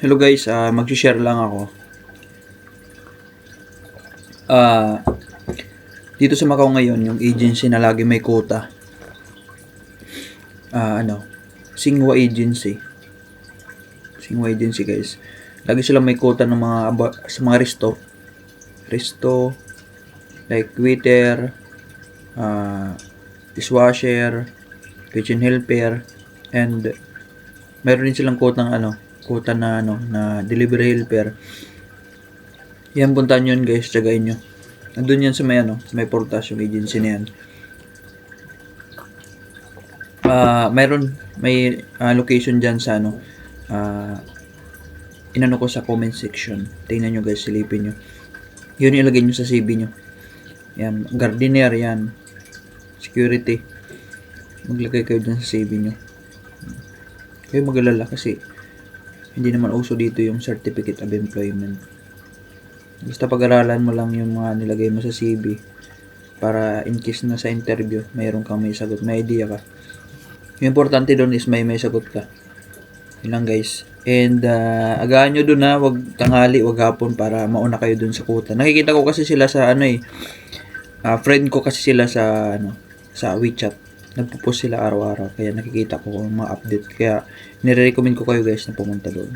Hello guys, mag-share lang ako. Dito sa Macau ngayon, yung agency na lagi may quota. Xinhua Agency. Xinhua Agency guys. Lagi silang may quota ng sa mga resto. Resto, like waiter, dishwasher, kitchen helper, and meron din silang quota na delivery helper. Yan, puntahan yun guys, tsagain nyo. Nandun yan sa may portas yung agency na yan. May location dyan sa inano ko sa comment section. Tingnan nyo guys, silipin nyo. Yun ilagay nyo sa CV nyo. Yan, gardener yan. Security. Maglagay kayo dyan sa CV nyo. Kayo mag-alala kasi hindi naman uso dito yung certificate of employment. Basta pag-aralan mo lang yung mga nilagay mo sa CV para in case na sa interview, mayroon kang may sagot, may idea ka. Yung importante doon is may sagot ka. Yun lang guys. And agahan nyo doon wag tanghali, wag hapon para mauna kayo doon sa quota. Nakikita ko kasi sila sa friend ko kasi sila sa sa WeChat. Nagpo-post sila araw-araw kaya nakikita ko ang mga update. Kaya nire-recommend ko kayo guys na pumunta doon.